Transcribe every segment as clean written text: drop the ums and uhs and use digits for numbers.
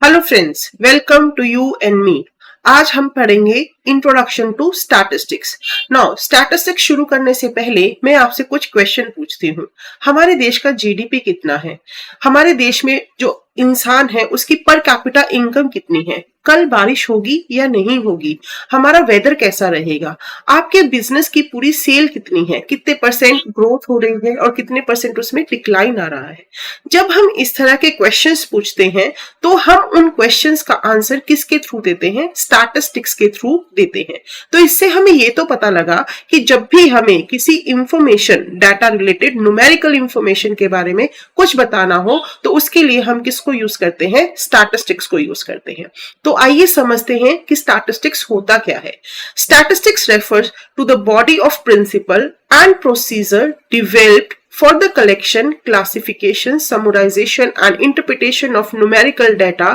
Hello friends, welcome to you and me. आज हम पढ़ेंगे introduction to statistics. Now statistics शुरू करने से पहले मैं आपसे कुछ क्वेश्चन पूछती हूँ। हमारे देश का जीडीपी कितना है? हमारे देश में जो इंसान है उसकी पर कैपिटा इनकम कितनी है? कल बारिश होगी या नहीं होगी? हमारा वेदर कैसा रहेगा? आपके बिजनेस की पूरी सेल कितनी है? कितने परसेंट ग्रोथ हो रही है और कितने परसेंट उसमें डिक्लाइन आ रहा है? जब हम इस तरह के क्वेश्चंस पूछते हैं तो हम उन क्वेश्चंस का आंसर किसके थ्रू देते हैं? स्टैटिस्टिक्स के थ्रू देते हैं। तो इससे हमें ये तो पता लगा कि जब भी हमें किसी information, data related numerical information के बारे में कुछ बताना हो तो उसके लिए हम किसको यूज करते हैं? स्टैटिस्टिक्स को यूज करते हैं। तो आइए समझते हैं कि स्टैटिस्टिक्स होता क्या है। Statistics refers to the body of principle and procedure developed for the collection, classification, summarization and interpretation of numerical data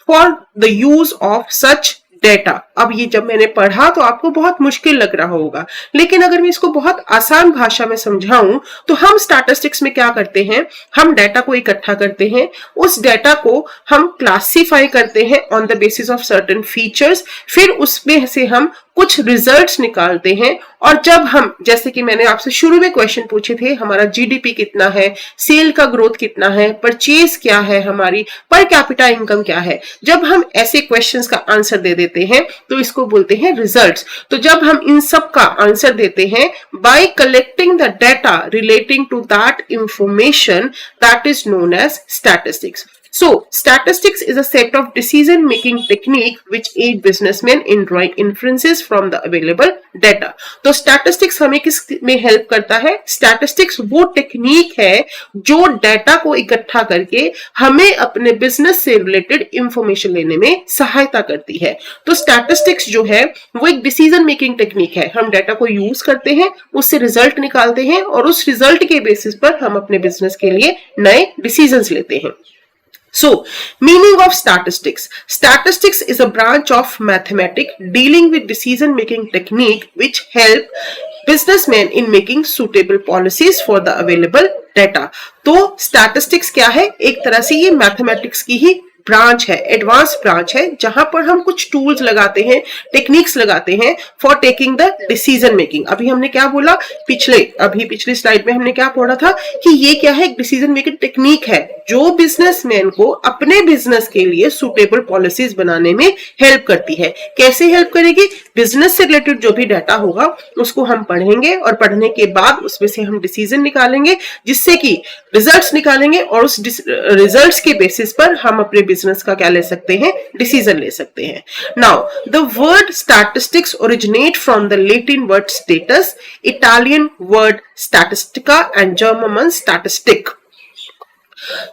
for the use of such data. अब ये जब मैंने पढ़ा तो आपको बहुत मुश्किल लग रहा होगा, लेकिन अगर मैं इसको बहुत आसान भाषा में समझाऊं तो हम स्टैटिस्टिक्स में क्या करते हैं? हम डेटा को इकट्ठा करते हैं, उस डेटा को हम क्लासिफाई करते हैं on the basis of certain features, फिर उसमें से हम कुछ रिजल्ट्स निकालते हैं। और जब हम, जैसे कि मैंने आपसे शुरू में क्वेश्चन पूछे थे, हमारा जीडीपी कितना है, सेल का ग्रोथ कितना है, परचेज क्या है, हमारी पर कैपिटा इनकम क्या है, जब हम ऐसे क्वेश्चंस का आंसर दे देते हैं तो इसको बोलते हैं रिजल्ट्स। तो जब हम इन सब का आंसर देते हैं by collecting the data relating to that information, that is known as statistics. So, statistics is a set of decision-making technique which aid businessmen in drawing inferences from the available data. तो statistics हमें किस में help करता है? Statistics वो technique है जो data को इकट्ठा करके हमें अपने बिजनेस से रिलेटेड इंफॉर्मेशन लेने में सहायता करती है। तो statistics जो है वो एक डिसीजन मेकिंग टेक्निक है। हम डेटा को यूज करते हैं, उससे रिजल्ट निकालते हैं और उस रिजल्ट के बेसिस पर हम अपने बिजनेस के लिए नए डिसीजंस लेते हैं। So, meaning of statistics. Statistics is a branch of mathematics dealing with decision-making technique which help businessmen in making suitable policies for the available data. तो statistics क्या है? एक तरह से ये mathematics की ही ब्रांच है, एडवांस ब्रांच है, जहां पर हम कुछ टूल्स लगाते हैं, टेक्निक्स लगाते हैं for taking the decision making. अभी हमने क्या बोला? पिछली स्लाइड में हमने क्या पढ़ा था कि ये क्या है? एक डिसीजन मेकिंग टेक्निक है जो बिजनेसमैन को अपने बिजनेस के लिए सुटेबल पॉलिसीज बनाने में हेल्प करती है। कैसे हेल्प करेगी? बिजनेस से रिलेटेड जो भी डाटा होगा उसको हम पढ़ेंगे और पढ़ने के बाद उसमें से हम डिसीजन निकालेंगे, जिससे कि रिजल्ट्स निकालेंगे और उस रिजल्ट्स के बेसिस पर हम अपने बिजनेस का क्या ले सकते हैं? डिसीजन ले सकते हैं। Now the word statistics originate from the Latin word status, Italian word statistica and German statistik.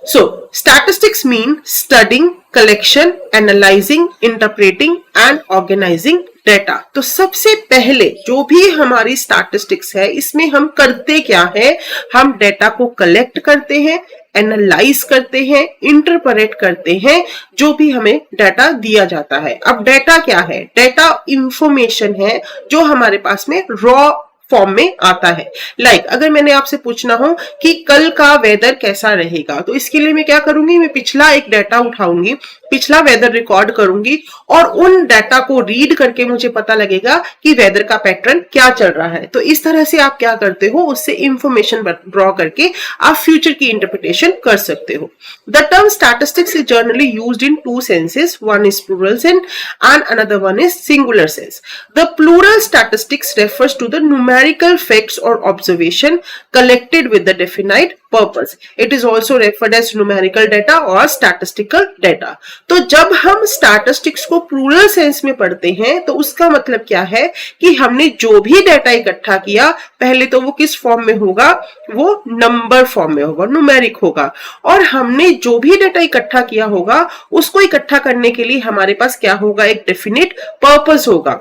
So, statistics mean studying, collection, analyzing, interpreting and organizing data. तो सबसे पहले जो भी हमारी स्टैटिस्टिक्स है इसमें हम करते क्या है? हम डेटा को कलेक्ट करते हैं, एनालाइज करते हैं, इंटरप्रेट करते हैं जो भी हमें डाटा दिया जाता है। अब डाटा क्या है? डाटा इंफॉर्मेशन है जो हमारे पास में रॉ फॉर्म में आता है। लाइक अगर मैंने आपसे पूछना हो कि कल का वेदर कैसा रहेगा, तो इसके लिए मैं क्या करूंगी? मैं पिछला एक डाटा उठाऊंगी, पिछला वेदर रिकॉर्ड करूंगी और उन डाटा को रीड करके मुझे पता लगेगा कि वेदर का पैटर्न क्या चल रहा है। तो इस तरह से आप क्या करते हो? उससे इंफॉर्मेशन ड्रॉ करके आप फ्यूचर की इंटरप्रिटेशन कर सकते हो। The term statistics is generally used in two senses, one is plural sense and another one is singular sense. The plural statistics refers to the numerical facts or observation collected with the definite purpose. It is also referred as numerical data or statistical data. तो जब हम statistics को plural sense में पढ़ते हैं तो उसका मतलब क्या है कि हमने जो भी डाटा इकट्ठा किया, पहले तो वो किस फॉर्म में होगा? वो नंबर फॉर्म में होगा, न्यूमेरिक होगा। और हमने जो भी डाटा इकट्ठा किया होगा उसको इकट्ठा करने के लिए हमारे पास क्या होगा? एक डेफिनेट पर्पस होगा।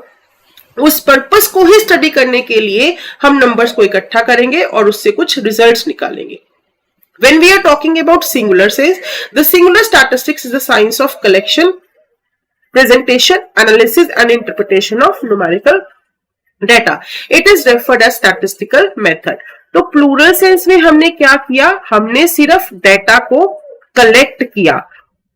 उस पर्पस को ही स्टडी करने के लिए हम नंबर्स को इकट्ठा करेंगे और उससे कुछ रिजल्ट्स निकालेंगे। When we are talking about singular sense, the singular statistics is the science of collection, presentation, analysis and interpretation of numerical data. It is referred as statistical method. तो प्लूरल सेंस में हमने क्या किया? हमने सिर्फ data को collect किया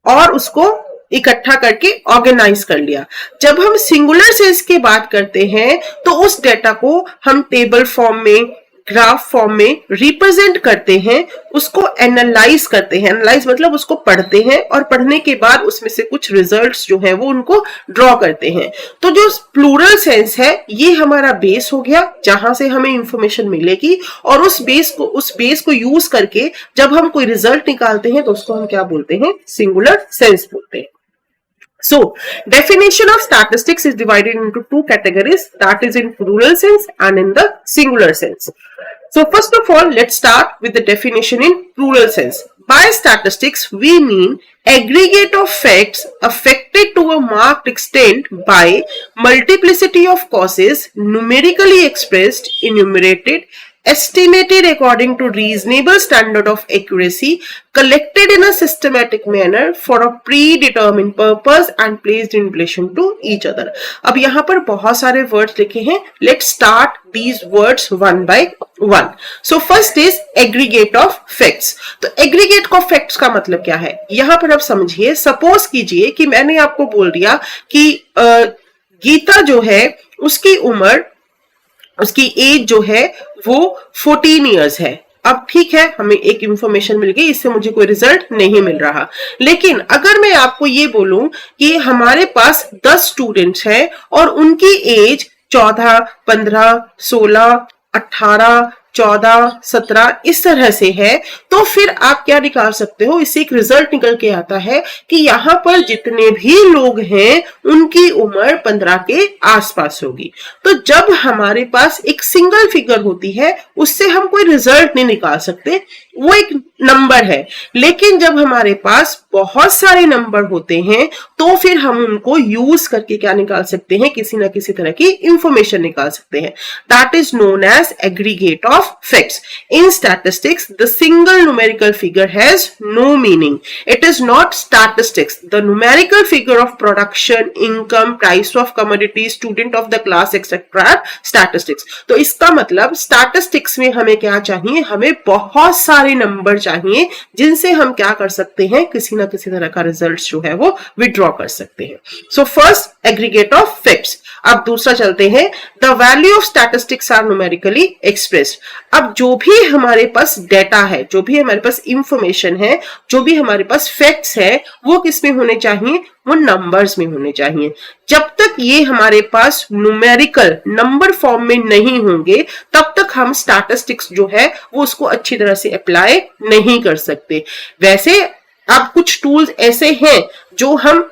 और उसको इकट्ठा करके ऑर्गेनाइज कर लिया। जब हम सिंगुलर सेंस की बात करते हैं तो उस डेटा को हम टेबल फॉर्म में, ग्राफ फॉर्म में रिप्रेजेंट करते हैं, उसको एनालाइज करते हैं। एनालाइज मतलब उसको पढ़ते हैं और पढ़ने के बाद उसमें से कुछ रिजल्ट्स जो है वो उनको ड्रॉ करते हैं। तो जो प्लूरल सेंस है ये हमारा बेस हो गया जहां से हमें इंफॉर्मेशन मिलेगी, और उस बेस को यूज करके जब हम कोई रिजल्ट निकालते हैं तो उसको हम क्या बोलते हैं? सिंगुलर सेंस बोलते हैं। So, definition of statistics is divided into two categories, that is in plural sense and in the singular sense. So, first of all, let's start with the definition in plural sense. By statistics, we mean aggregate of facts affected to a marked extent by multiplicity of causes, numerically expressed, enumerated, estimated according to reasonable standard of accuracy, collected in a systematic manner for a predetermined purpose and placed in relation to each other. अब यहाँ पर बहुत सारे words लिखे हैं. Let's start these words one by one. So first is aggregate of facts. तो aggregate of facts का मतलब क्या है? यहाँ पर आप समझिए, सपोज कीजिए कि मैंने आपको बोल दिया कि गीता जो है उसकी एज जो है वो 14 इयर्स है. अब ठीक है, हमें एक इंफॉर्मेशन मिल गई, इससे मुझे कोई रिजल्ट नहीं मिल रहा. लेकिन अगर मैं आपको ये बोलूं कि हमारे पास 10 स्टूडेंट्स हैं और उनकी एज 14, 15, 16, 18, 14, 17 इस तरह से है, तो फिर आप क्या निकाल सकते हो? इससे एक रिजल्ट निकल के आता है कि यहाँ पर जितने भी लोग हैं उनकी उम्र 15 के आसपास होगी. तो जब हमारे पास एक सिंगल फिगर होती है उससे हम कोई रिजल्ट नहीं निकाल सकते, वो एक नंबर है. लेकिन जब हमारे पास बहुत सारे नंबर होते हैं तो फिर हम उनको यूज करके क्या निकाल सकते हैं? किसी ना किसी तरह की इंफॉर्मेशन निकाल सकते हैं. That is known as aggregate of facts. In statistics, the single numerical figure has no meaning. It is not statistics. The numerical figure of production, income, price of commodities, student of the class, etc. statistics. तो इसका मतलब statistics में हमें क्या चाहिए? हमें बहुत सारे नंबर चाहिए जिनसे हम क्या कर सकते हैं? किसी ना किसी तरह का रिजल्ट जो है वो विड्रॉ कर सकते हैं. So first, aggregate of facts. अब दूसरा चलते हैं. The value of statistics are numerically expressed. अब जो भी हमारे पास डेटा है, जो भी हमारे पास इंफॉर्मेशन है, जो भी हमारे पास फैक्ट्स है, वो किस में होने चाहिए? वो नंबर्स में होने चाहिए. जब तक ये हमारे पास न्यूमेरिकल नंबर फॉर्म में नहीं होंगे तब तक हम स्टैटिस्टिक्स जो है वो उसको अच्छी तरह से अप्लाई नहीं कर सकते. वैसे अब कुछ टूल्स ऐसे हैं जो हम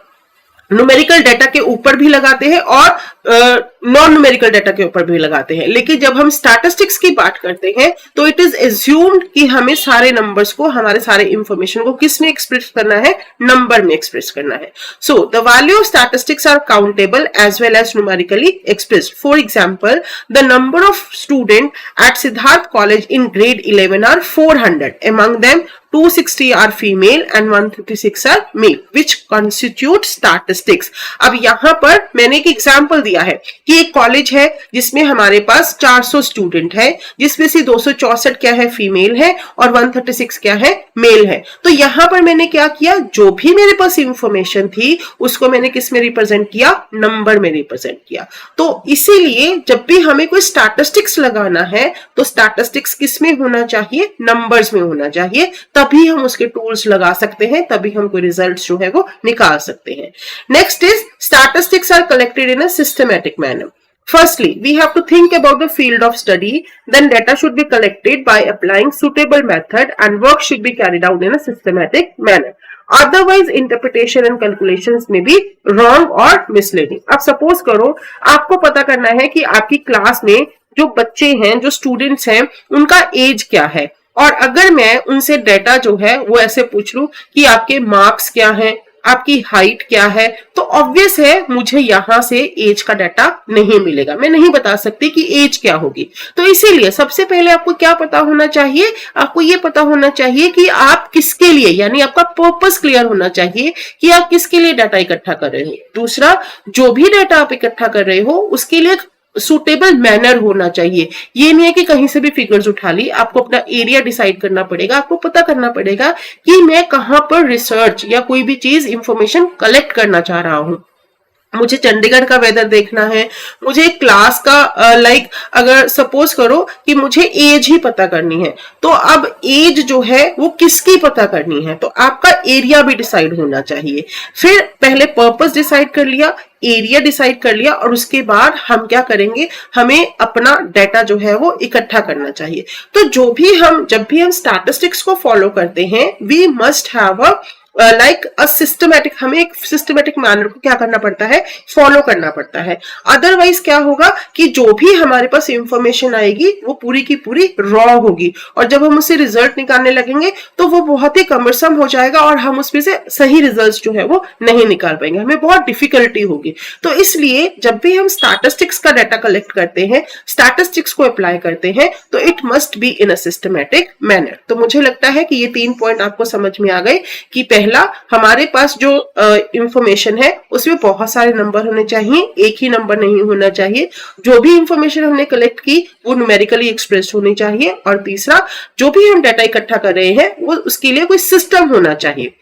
न्यूमेरिकल डेटा के ऊपर भी लगाते हैं और नॉन न्यूमेरिकल डेटा के ऊपर भी लगाते हैं. लेकिन जब हम स्टैटिस्टिक्स की बात करते हैं तो इट इज एज्यूम्ड कि हमें सारे नंबर्स को, हमारे सारे इंफॉर्मेशन को किस में एक्सप्रेस करना है? नंबर में एक्सप्रेस करना है. So the value of statistics are countable as well as numerically expressed. For example, the number of student at Siddharth college in grade 11 are 400. among them 260 are female and 156 are male, which constitute statistics. अब यहाँ पर मैंने एक example दिया है कि एक college है जिसमें हमारे पास 400 स्टूडेंट है, जिसमें से 264 क्या है? फीमेल है, और 136 क्या है? मेल है. तो यहाँ पर मैंने क्या किया? जो भी मेरे पास इंफॉर्मेशन थी उसको मैंने किस में रिप्रेजेंट किया? नंबर में रिप्रेजेंट किया. तो इसीलिए जब भी हमें कोई स्टैटिस्टिक्स लगाना है तो स्टैटिस्टिक्स किस में होना चाहिए? नंबर्स में होना चाहिए. तभी हम उसके टूल्स लगा सकते हैं, तभी हम कोई रिजल्ट्स जो है वो निकाल सकते हैं. Next is statistics are collected in a systematic manner. Firstly, we have to think about the field of study. Then data should be collected by applying suitable method and work should be carried out in a systematic manner. Otherwise, interpretation and calculations may be wrong or misleading. अब suppose करो आपको पता करना है कि आपकी class में जो बच्चे हैं, जो स्टूडेंट्स हैं, उनका एज क्या है. और अगर मैं उनसे डेटा जो है वो ऐसे पूछ लूं कि आपके मार्क्स क्या हैं, आपकी हाइट क्या है, तो ऑब्वियस है मुझे यहां से एज का डाटा नहीं मिलेगा. मैं नहीं बता सकती कि एज क्या होगी. तो इसीलिए सबसे पहले आपको क्या पता होना चाहिए? आपको ये पता होना चाहिए कि आप किसके लिए, यानी आपका पर्पस क्लियर होना चाहिए कि आप किसके लिए डाटा इकट्ठा कर रहे हो. दूसरा, जो भी डाटा आप इकट्ठा कर रहे हो उसके लिए सुटेबल मैनर होना चाहिए। ये नहीं है कि कहीं से भी फिगर्स उठा ली, आपको अपना एरिया डिसाइड करना पड़ेगा, आपको पता करना पड़ेगा कि मैं कहां पर रिसर्च या कोई भी चीज इंफॉर्मेशन कलेक्ट करना चाह रहा हूं। मुझे चंडीगढ़ का वेदर देखना है, मुझे क्लास का लाइक अगर सपोज करो कि मुझे एज ही पता करनी है, तो अब एज जो है वो किसकी पता करनी है, तो आपका एरिया भी डिसाइड होना चाहिए। फिर पहले पर्पस डिसाइड कर लिया, एरिया डिसाइड कर लिया, और उसके बाद हम क्या करेंगे, हमें अपना डाटा जो है वो इकट्ठा करना चाहिए। तो जब भी हम स्टैटिस्टिक्स को फॉलो करते हैं, we must have a like a systematic, हमें एक सिस्टमैटिक मैनर को क्या करना पड़ता है, फॉलो करना पड़ता है। अदरवाइज क्या होगा कि जो भी हमारे पास इंफॉर्मेशन आएगी वो पूरी की पूरी रॉ होगी, और जब हम उससे रिजल्ट निकालने लगेंगे तो वो बहुत ही कमरसम हो जाएगा और हम उसमें से सही रिजल्ट जो है वो नहीं निकाल पाएंगे, हमें बहुत डिफिकल्टी होगी। तो इसलिए जब भी हम स्टैटिस्टिक्स का डाटा कलेक्ट करते हैं, स्टैटिस्टिक्स को अप्लाई करते हैं, तो it must be in a systematic manner. तो मुझे लगता है कि ये 3 पॉइंट आपको समझ में आ गए कि पहला, हमारे पास जो इंफॉर्मेशन है उसमें बहुत सारे नंबर होने चाहिए, एक ही नंबर नहीं होना चाहिए। जो भी इंफॉर्मेशन हमने कलेक्ट की वो न्यूमेरिकली एक्सप्रेस होनी चाहिए। और तीसरा, जो भी हम डाटा इकट्ठा कर रहे हैं वो उसके लिए कोई सिस्टम होना चाहिए।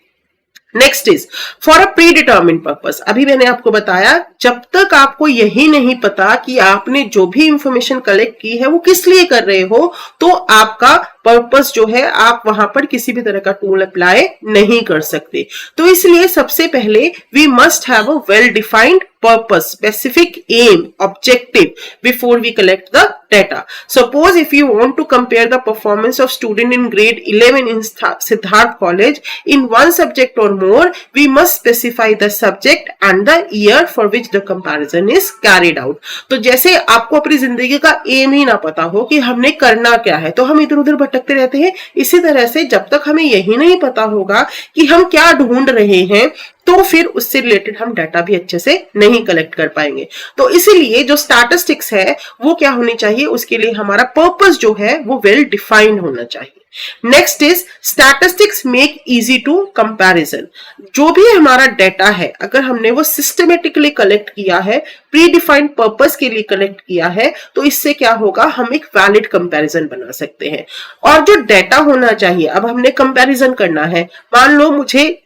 Next is for a pre determine purpose. अभी मैंने आपको बताया, जब तक आपको यही नहीं पता कि आपने जो भी इंफॉर्मेशन कलेक्ट की है वो किस लिए कर रहे हो, तो आपका पर्पस जो है, आप वहां पर किसी भी तरह का टूल अप्लाई नहीं कर सकते। तो इसलिए सबसे पहले we must have a well defined purpose, specific aim, objective before we collect the data. Suppose if you want to compare the performance of student in grade 11 in Siddharth College in one subject or more, we must specify the subject and the year for which the comparison is carried out. तो जैसे आपको अपनी जिंदगी का M ही ना पता हो कि हमने करना क्या है, तो हम इधर उधर भटकते रहते हैं। इसी तरह से जब तक हमें यही नहीं पता होगा कि हम क्या ढूंढ रहे हैं, तो फिर उससे रिलेटेड हम डाटा भी अच्छे से नहीं कलेक्ट कर पाएंगे। तो इसीलिए जो स्टैटिस्टिक्स है वो क्या होनी चाहिए, उसके लिए हमारा पर्पस जो है वो वेल डिफाइंड होना चाहिए। Next is statistics make easy to comparison. जो भी हमारा डाटा है, अगर हमने वो सिस्टमेटिकली कलेक्ट किया है, प्री डिफाइंड पर्पस के लिए कलेक्ट किया है, तो इससे क्या होगा, हम एक वैलिड कंपैरिजन बना सकते हैं। और जो डाटा होना चाहिए, अब हमने कंपैरिजन करना है, मान लो मुझे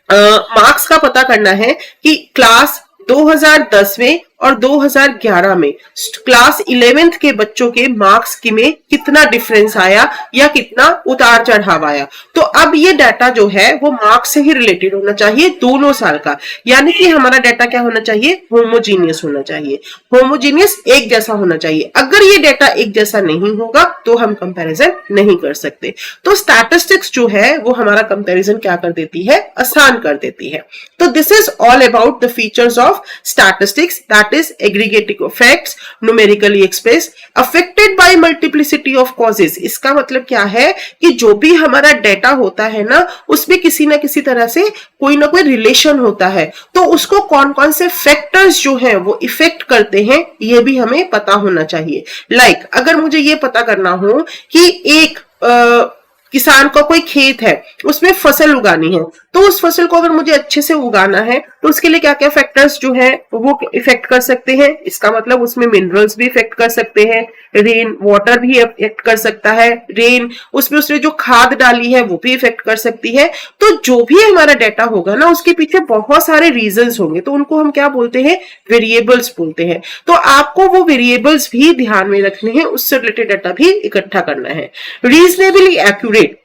मार्क्स का पता करना है कि क्लास 2010 में और 2011 में क्लास 11th के बच्चों के मार्क्स की में कितना डिफरेंस आया या कितना उतार चढ़ाव आया। तो अब ये डाटा जो है वो मार्क्स से ही रिलेटेड होना चाहिए, दोनों साल का। यानी कि हमारा डाटा क्या होना चाहिए, होमोजीनियस होना चाहिए, होमोजीनियस एक जैसा होना चाहिए। अगर ये डाटा एक जैसा नहीं होगा तो हम कंपैरिजन नहीं कर सकते। तो स्टैटिस्टिक्स जो है वो हमारा कंपैरिजन क्या कर देती है, आसान कर देती है। तो this is all about the features of statistics, that is aggregating effects numerically expressed affected by multiplicity of causes। इसका मतलब क्या है कि जो भी हमारा डाटा होता है ना, उसमें किसी ना किसी तरह से कोई ना कोई रिलेशन होता है, तो उसको कौन कौन से फैक्टर्स जो हैं वो इफेक्ट करते हैं ये भी हमें पता होना चाहिए। लाइक अगर मुझे ये पता करना हो कि एक किसान का कोई खेत है, उसमें फसल उगानी है, तो उस फसल को अगर मुझे अच्छे से उगाना है तो उसके लिए क्या क्या फैक्टर्स जो है वो इफेक्ट कर सकते हैं। इसका मतलब उसमें मिनरल्स भी इफेक्ट कर सकते हैं, रेन वाटर भी इफेक्ट कर सकता है, रेन उसने जो खाद डाली है वो भी इफेक्ट कर सकती है। तो जो भी हमारा डाटा होगा ना, उसके पीछे बहुत सारे रीजंस होंगे, तो उनको हम क्या बोलते हैं, वेरिएबल्स बोलते हैं। तो आपको वो वेरिएबल्स भी ध्यान में रखने हैं, उससे रिलेटेड डाटा भी इकट्ठा करना है। रीजनेबली एक्यूरेट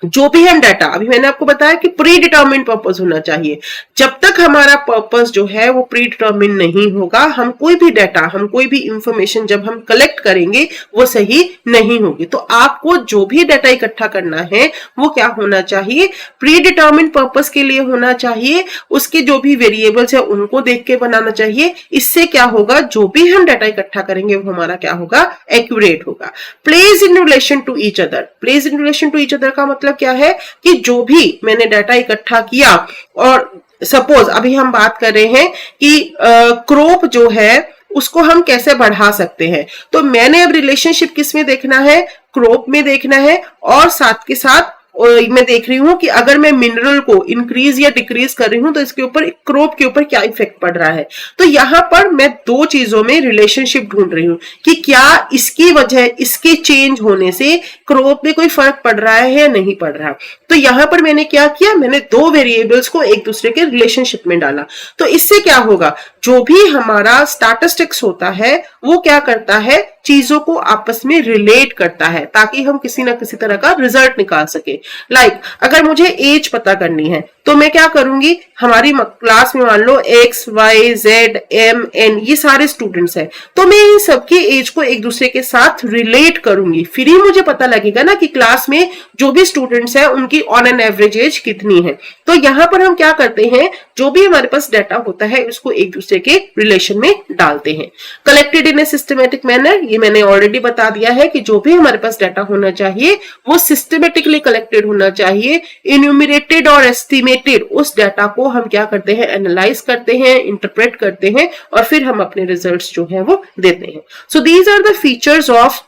जो भी हम डाटा, अभी मैंने आपको बताया कि प्री डिटर्मिन्ड पर्पस होना चाहिए। जब तक हमारा पर्पस जो है वो प्री डिटर्मिन्ड नहीं होगा, हम कोई भी डाटा, हम कोई भी इंफॉर्मेशन जब हम कलेक्ट करेंगे वो सही नहीं होगी। तो आपको जो भी डाटा इकट्ठा करना है वो क्या होना चाहिए, प्री डिटर्मिन्ड पर्पस के लिए होना चाहिए। उसके जो भी वेरिएबल्स है उनको देख के बनाना चाहिए। इससे क्या होगा, जो भी हम डाटा इकट्ठा करेंगे वो हमारा क्या होगा, एक्यूरेट होगा। Place in relation to each other, place in relation to each other का मतलब क्या है कि जो भी मैंने डाटा इकट्ठा किया, और सपोज अभी हम बात कर रहे हैं कि क्रॉप जो है उसको हम कैसे बढ़ा सकते हैं, तो मैंने अब रिलेशनशिप किस में देखना है, क्रॉप में देखना है, और साथ के साथ मैं देख रही हूँ कि अगर मैं मिनरल को इंक्रीज या डिक्रीज कर रही हूँ तो इसके ऊपर क्रॉप के ऊपर क्या इफेक्ट पड़ रहा है। तो यहाँ पर मैं दो चीजों में रिलेशनशिप ढूंढ रही हूँ कि क्या इसकी वजह, इसके चेंज होने से क्रॉप में कोई फर्क पड़ रहा है या नहीं पड़ रहा। तो यहाँ पर मैंने क्या किया, मैंने दो वेरिएबल्स को एक दूसरे के रिलेशनशिप में डाला। तो इससे क्या होगा, जो भी हमारा स्टैटिस्टिक्स होता है वो क्या करता है, चीजों को आपस में रिलेट करता है ताकि हम किसी ना किसी तरह का रिजल्ट निकाल सके। लाइक अगर मुझे एज पता करनी है तो मैं क्या करूंगी, हमारी क्लास में मान लो X Y Z M N ये सारे स्टूडेंट्स हैं, तो मैं इन सबकी एज को एक दूसरे के साथ रिलेट करूंगी, फिर ही मुझे पता लगेगा ना कि क्लास में जो भी स्टूडेंट्स हैं उनकी ऑन एन एवरेज एज कितनी है। तो यहाँ पर हम क्या करते हैं, जो भी हमारे पास डाटा होता है उसको एक दूसरे के रिलेशन में डालते हैं। Collected in a systematic manner, ये मैंने ऑलरेडी बता दिया है कि जो भी हमारे पास डाटा होना चाहिए वो सिस्टमेटिकली कलेक्टेड होना चाहिए। इन्यूमरेटेड और एस्टिमेटेड, उस डाटा को हम क्या करते हैं, एनालाइज करते हैं, इंटरप्रेट करते हैं और फिर हम अपने रिजल्ट्स जो है वो देते हैं। So these are the features of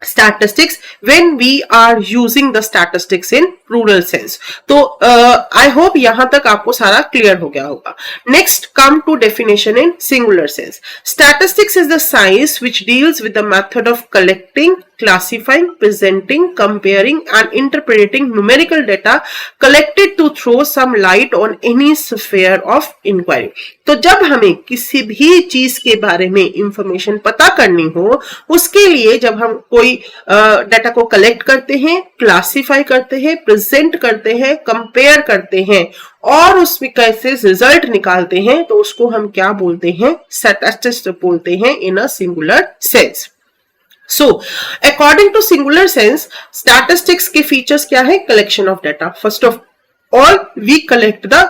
statistics when we are using the statistics in plural sense। तो आई होप यहां तक आपको सारा क्लियर हो गया होगा। Next come to definition in singular sense. Statistics is the science which deals with the method of collecting, classifying, presenting, comparing and interpreting numerical data collected to throw some light on any sphere of inquiry। तो जब हमें किसी भी चीज के बारे में information पता करनी हो, उसके लिए जब हम कोई डाटा को कलेक्ट करते हैं, क्लासिफाई करते हैं, प्रेजेंट करते हैं, कंपेयर करते हैं और उसमें कैसे रिजल्ट निकालते हैं, तो उसको हम क्या बोलते हैं, स्टैटिस्टिक्स बोलते हैं in a singular sense. So, according to singular sense, statistics के features क्या है, collection of data। First of all, we collect the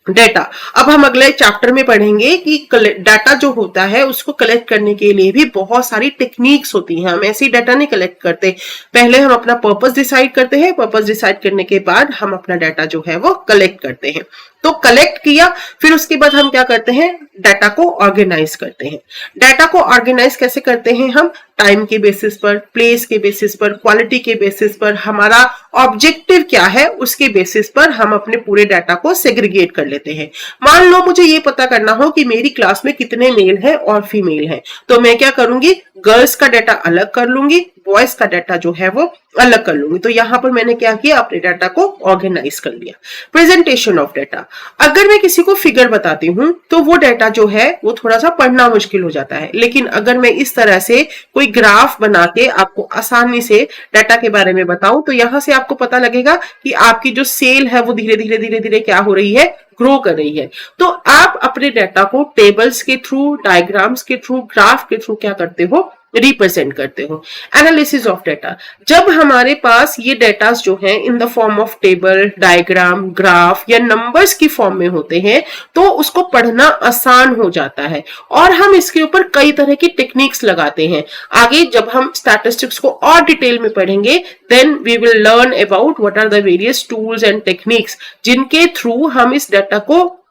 data. अब हम अगले चैप्टर में पढ़ेंगे कि डाटा जो होता है उसको कलेक्ट करने के लिए भी बहुत सारी टेक्निक्स होती हैं। हम ऐसे ही डाटा नहीं कलेक्ट करते, पहले हम अपना पर्पस डिसाइड करते हैं, पर्पस डिसाइड करने के बाद हम अपना डाटा जो है वो कलेक्ट करते हैं। तो कलेक्ट किया, फिर उसके बाद हम क्या करते हैं, डाटा को ऑर्गेनाइज करते हैं। डाटा को ऑर्गेनाइज कैसे करते हैं हम, टाइम के बेसिस पर, प्लेस के बेसिस पर, क्वालिटी के बेसिस पर, हमारा ऑब्जेक्टिव क्या है उसके बेसिस पर हम अपने पूरे डाटा को सेग्रीगेट कर लेते हैं। मान लो मुझे ये पता करना हो कि मेरी क्लास में कितने मेल हैं और फीमेल हैं, तो मैं क्या करूंगी, गर्ल्स का डाटा अलग कर लूंगी, बॉयज का डाटा जो है वो अलग कर लूंगी। तो यहां पर मैंने क्या किया, अपने डाटा को ऑर्गेनाइज कर लिया। प्रेजेंटेशन ऑफ डाटा, अगर मैं किसी को फिगर बताती हूं तो वो डाटा जो है वो थोड़ा सा पढ़ना मुश्किल हो जाता है, लेकिन अगर मैं इस तरह से कोई ग्राफ बना के आपको आसानी से डाटा के बारे में बताऊं तो यहां से आपको पता लगेगा कि आपकी जो सेल है वो धीरे धीरे धीरे धीरे क्या हो रही है, ग्रो कर रही है। तो आप अपने डाटा को टेबल्स के थ्रू, डायग्राम्स के थ्रू, ग्राफ के थ्रू क्या करते हो, रिप्रेजेंट करते हो। एनालिसिस ऑफ डाटा, जब हमारे पास ये डाटा जो है in the form of table, diagram, graph या नंबर्स की फॉर्म में होते हैं तो उसको पढ़ना आसान हो जाता है और हम इसके ऊपर कई तरह की टेक्निक्स लगाते हैं। आगे जब हम स्टैटिस्टिक्स को और डिटेल में पढ़ेंगे then we will learn about what are the various tools and techniques जिनके थ्रू हम इस डाटा को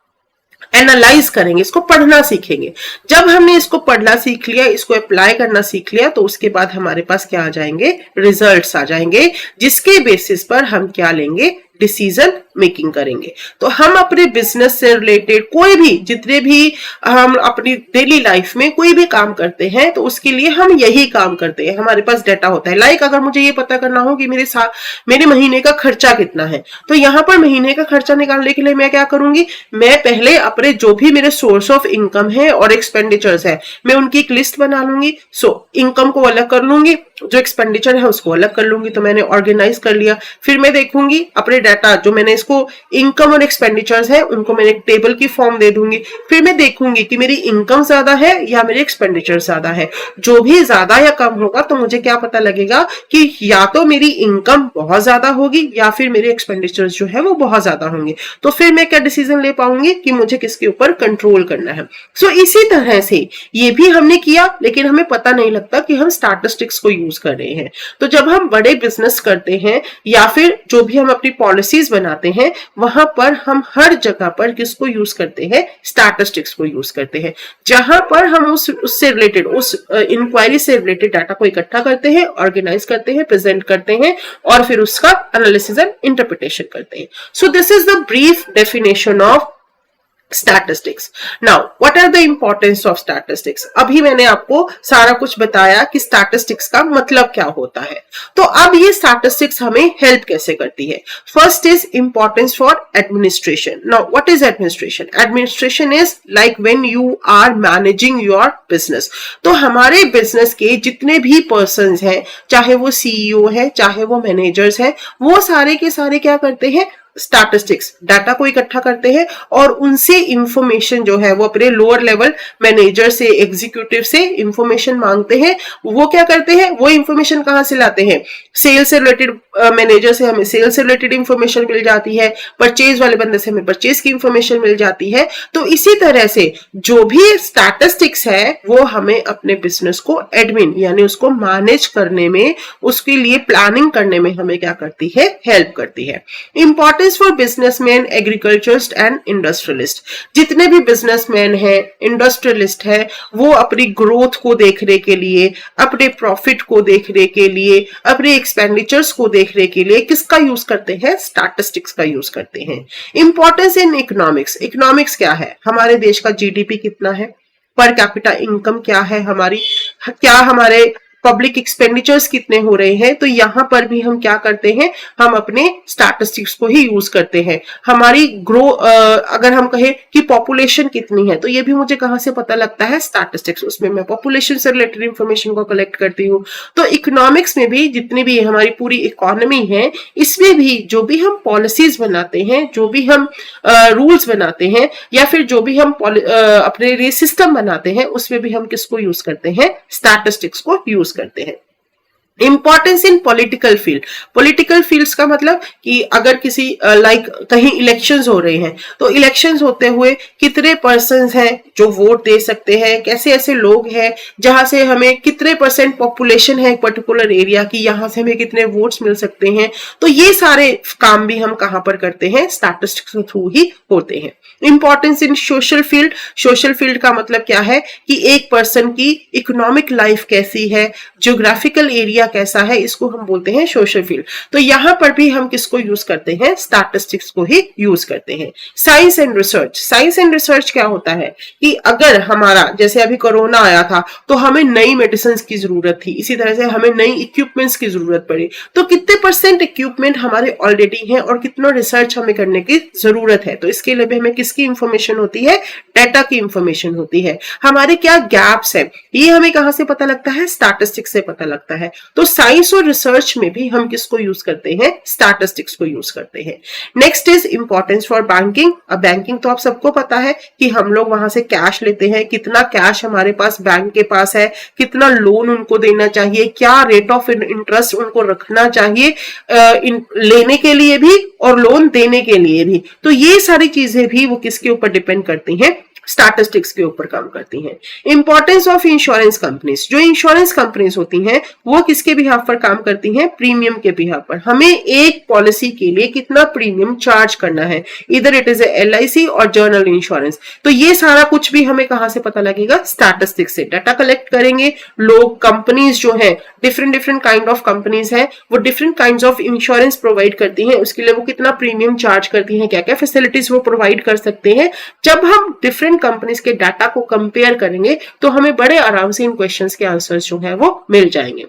एनालाइज करेंगे, इसको पढ़ना सीखेंगे। जब हमने इसको पढ़ना सीख लिया, इसको अप्लाई करना सीख लिया, तो उसके बाद हमारे पास क्या आ जाएंगे, रिजल्ट्स आ जाएंगे, जिसके बेसिस पर हम क्या लेंगे, डिसीजन मेकिंग करेंगे। तो हम अपने बिजनेस से रिलेटेड कोई भी, जितने भी हम अपनी डेली लाइफ में कोई भी काम करते हैं तो उसके लिए हम यही काम करते हैं, हमारे पास डाटा होता है। लाइक अगर मुझे ये पता करना हो कि मेरे महीने का खर्चा कितना है, तो यहाँ पर महीने का खर्चा निकालने के लिए मैं क्या करूंगी, मैं पहले अपने जो भी मेरे सोर्स ऑफ इनकम है और एक्सपेंडिचर्स है मैं उनकी एक लिस्ट बना लूंगी। सो इनकम को अलग कर लूंगी, जो एक्सपेंडिचर है उसको अलग कर लूंगी। तो मैंने ऑर्गेनाइज कर लिया। फिर मैं देखूंगी अपने डाटा, जो मैंने इसको इनकम और एक्सपेंडिचर्स है उनको मैंने एक टेबल की फॉर्म दे दूंगी। फिर मैं देखूंगी कि मेरी इनकम ज्यादा है या मेरी एक्सपेंडिचर ज्यादा है। जो भी ज्यादा या कम होगा तो मुझे क्या पता लगेगा कि या तो मेरी इनकम बहुत ज्यादा होगी या फिर मेरे एक्सपेंडिचर्स जो है वो बहुत ज्यादा होंगे। तो फिर मैं क्या डिसीजन ले पाऊंगी कि मुझे किसके ऊपर कंट्रोल करना है। सो इसी तरह से ये भी हमने किया, लेकिन हमें पता नहीं लगता कि हम स्टैटिस्टिक्स को यूज कर रहे हैं। तो जब हम बड़े बिजनेस करते हैं या फिर जो भी हम अपनी पॉलिसीज बनाते हैं वहां पर हम हर जगह पर किसको यूज करते हैं, स्टैटिस्टिक्स को यूज करते हैं, जहां पर हम उससे रिलेटेड, उस इंक्वायरी से रिलेटेड डाटा को इकट्ठा करते हैं, ऑर्गेनाइज करते हैं, प्रेजेंट करते हैं और फिर उसका एनालिसिस एंड इंटरप्रिटेशन करते हैं. So this is the brief definition of statistics. Now, what are the importance of statistics? अभी मैंने आपको सारा कुछ बताया कि statistics का मतलब क्या होता है. तो अब ये statistics हमें help कैसे करती है? First is importance for administration. Now, what is administration? Administration is like when you are managing your business. तो हमारे business के जितने भी persons हैं, चाहे वो CEO है, चाहे वो managers हैं, वो सारे के सारे क्या करते हैं, स्टैटिस्टिक्स डाटा को इकट्ठा करते हैं और उनसे इंफॉर्मेशन जो है वो अपने लोअर लेवल मैनेजर से, एग्जीक्यूटिव से इंफॉर्मेशन मांगते हैं. वो क्या करते हैं, वो इंफॉर्मेशन कहां से लाते हैं, सेल्स से रिलेटेड मैनेजर से हमें सेल्स से रिलेटेड इंफॉर्मेशन मिल जाती है, परचेज वाले बंदे से हमें परचेज की इंफॉर्मेशन मिल जाती है. तो इसी तरह से जो भी स्टैटिस्टिक्स है वो हमें अपने बिजनेस को एडमिन यानी उसको मैनेज करने में, उसके लिए प्लानिंग करने में हमें क्या करती है, हेल्प करती है. Important for businessman, agriculturist and industrialist. जितने भी बिजनेसमैन हैं, इंडस्ट्रियलिस्ट हैं, वो अपनी ग्रोथ को देखने के लिए, अपने प्रॉफिट को देखने के लिए, अपने एक्सपेंडिचर्स को देखने के लिए किसका यूज करते हैं, स्टैटिस्टिक्स का यूज करते हैं. Importance in economics. इकोनॉमिक्स क्या है, हमारे देश का जीडीपी कितना है, पर कैपिटा इनकम क्या है हमारी, क्या हमारे पब्लिक एक्सपेंडिचर्स कितने हो रहे हैं. तो यहां पर भी हम क्या करते हैं, हम अपने स्टैटिस्टिक्स को ही यूज करते हैं. हमारी अगर हम कहें कि पॉपुलेशन कितनी है, तो ये भी मुझे कहां से पता लगता है, स्टैटिस्टिक्स. उसमें मैं पॉपुलेशन से रिलेटेड इंफॉर्मेशन को कलेक्ट करती हूँ. तो इकोनॉमिक्स में भी जितनी भी हमारी पूरी इकोनॉमी है, इसमें भी जो भी हम पॉलिसीज बनाते हैं, जो भी हम रूल्स बनाते हैं, या फिर जो भी हम अपने लिए सिस्टम बनाते हैं, उसमें भी हम किसको यूज करते हैं, स्टैटिस्टिक्स को यूज करते हैं. Importance in political field. Political fields का मतलब कि अगर किसी लाइक कहीं इलेक्शंस हो रहे हैं, तो इलेक्शंस होते हुए कितने पर्सन्स हैं जो वोट दे सकते हैं, कैसे ऐसे लोग हैं जहां से हमें कितने परसेंट पॉपुलेशन है एक पर्टिकुलर एरिया की, यहां से हमें कितने वोट्स मिल सकते हैं. तो ये सारे काम भी हम कहां पर करते हैं, स्टैटिस्टिक्स के थ्रू ही होते हैं. Importance in social field. Social field का मतलब क्या है कि एक पर्सन की इकोनॉमिक लाइफ कैसी है, ज्योग्राफिकल एरिया कैसा है, इसको हम बोलते हैं सोशल फील्ड. तो यहां पर भी हम किसको यूज करते हैं, स्टैटिस्टिक्स को ही यूज करते हैं. Science and research. Science and research क्या होता है कि अगर हमारा, जैसे अभी कोरोना आया था तो हमें नई मेडिसिन की जरूरत थी, इसी तरह से हमें नई इक्विपमेंट्स की जरूरत पड़ी, तो कितने परसेंट इक्विपमेंट हमारे ऑलरेडी हैं और कितना रिसर्च हमें करने की जरूरत है. तो इसके लिए भी हमें किसकी इंफॉर्मेशन होती है, डाटा की इंफॉर्मेशन होती है. हमारे क्या गैप्स है, ये हमें कहां से पता लगता है, स्टैटिस्टिक्स से पता लगता है. तो साइंस और रिसर्च में भी हम किसको यूज करते हैं, स्टैटिस्टिक्स को यूज करते हैं. Next is importance for banking. अब बैंकिंग तो आप सबको पता है कि हम लोग वहां से कैश लेते हैं, कितना कैश हमारे पास बैंक के पास है, कितना लोन उनको देना चाहिए, क्या रेट ऑफ इंटरेस्ट उनको रखना चाहिए लेने के लिए भी और लोन देने के लिए भी. तो ये सारी चीजें भी वो किसके ऊपर डिपेंड करती हैं, स्टैटिस्टिक्स के ऊपर काम करती हैं. Importance of insurance companies. जो इंश्योरेंस कंपनीज होती हैं वो किसके बिहाफ पर काम करती हैं, प्रीमियम के बिहाफ पर. हमें एक पॉलिसी के लिए कितना प्रीमियम चार्ज करना है, इधर इट इज LIC और जर्नल इंश्योरेंस. तो ये सारा कुछ भी हमें कहां से पता लगेगा, स्टैटिस्टिक्स से. डाटा कलेक्ट करेंगे लोग, कंपनीज जो है डिफरेंट काइंड ऑफ कंपनीज है, वो different kind of insurance provide करती हैं, उसके लिए वो कितना प्रीमियम चार्ज करती हैं, क्या क्या फैसिलिटीज वो प्रोवाइड कर सकते हैं. जब हम डिफरेंट कंपनीज के डाटा को कंपेयर करेंगे तो हमें बड़े आराम से इन क्वेश्चंस के आंसर्स जो है वो मिल जाएंगे.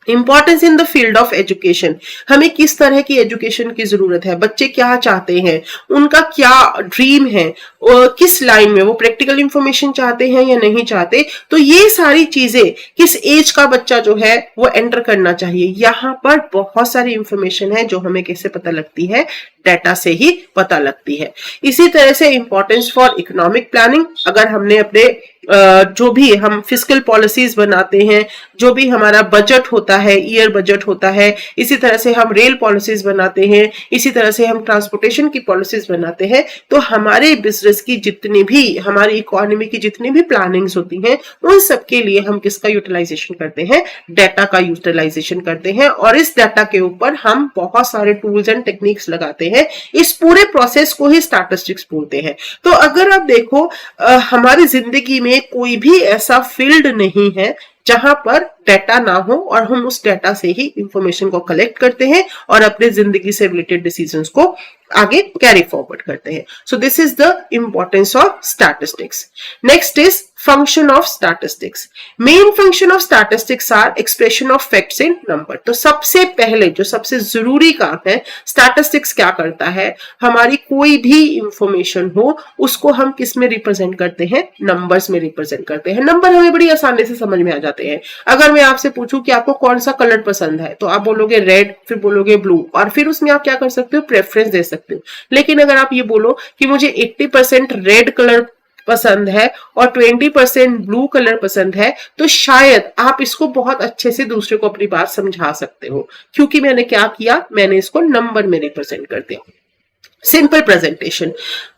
Importance in the field of education. हमें किस तरह की एजुकेशन की जरूरत है, बच्चे क्या चाहते हैं, उनका क्या ड्रीम है, किस लाइन में वो प्रैक्टिकल इंफॉर्मेशन चाहते हैं या नहीं चाहते. तो ये सारी चीजें किस एज का बच्चा जो है वो एंटर करना चाहिए, यहाँ पर बहुत सारी इंफॉर्मेशन है जो हमें कैसे पता लगती है, डाटा से ही पता लगती है. इसी तरह से इंपॉर्टेंस फॉर इकोनॉमिक प्लानिंग. अगर हमने अपने जो भी हम फिस्कल पॉलिसीज बनाते हैं, जो भी हमारा बजट होता है, ईयर बजट होता है, इसी तरह से हम रेल पॉलिसीज बनाते हैं, इसी तरह से हम ट्रांसपोर्टेशन की पॉलिसीज बनाते हैं। तो हमारे बिजनेस की जितनी भी, हमारी इकोनॉमी की जितनी भी प्लानिंग्स होती हैं, उन सब के लिए हम किसका यूटिलाइजेशन करते हैं? डाटा का यूटिलाइजेशन करते हैं। और इस डाटा के ऊपर हम बहुत सारे टूल्स एंड टेक्निक्स लगाते हैं। इस पूरे प्रोसेस को ही स्टैटिस्टिक्स बोलते हैं। तो अगर आप देखो, हमारी जिंदगी में कोई भी ऐसा फील्ड नहीं है जहां पर डाटा ना हो और हम उस डाटा से ही इंफॉर्मेशन को कलेक्ट करते हैं और अपने जिंदगी से रिलेटेड डिसीजंस को आगे कैरी फॉरवर्ड करते हैं। So this is the importance of statistics. Next is function of statistics. Main function of statistics are expression of facts in number. तो सबसे पहले जो सबसे जरूरी काम है, स्टैटिस्टिक्स क्या करता है? हमारी कोई भी इंफॉर्मेशन हो उसको हम किस में रिप्रेजेंट करते हैं? नंबर्स में रिप्रेजेंट करते हैं। नंबर हमें बड़ी आसानी से समझ में आ जाते हैं। अगर मैं आपसे पूछूं कि आपको कौन सा कलर पसंद है, तो आप बोलोगे रेड, फिर बोलोगे ब्लू, और फिर उसमें आप क्या कर सकते हो? प्रेफरेंस दे सकते हो। लेकिन अगर आप ये बोलो कि मुझे 80% रेड कलर पसंद है और 20% ब्लू कलर पसंद है, तो शायद आप इसको बहुत अच्छे से दूसरे को अपनी बात समझा सकते हो, क्योंकि मैंने क्या किया? मैंने इसको नंबर में रिप्रेजेंट कर दिया। Simple presentation.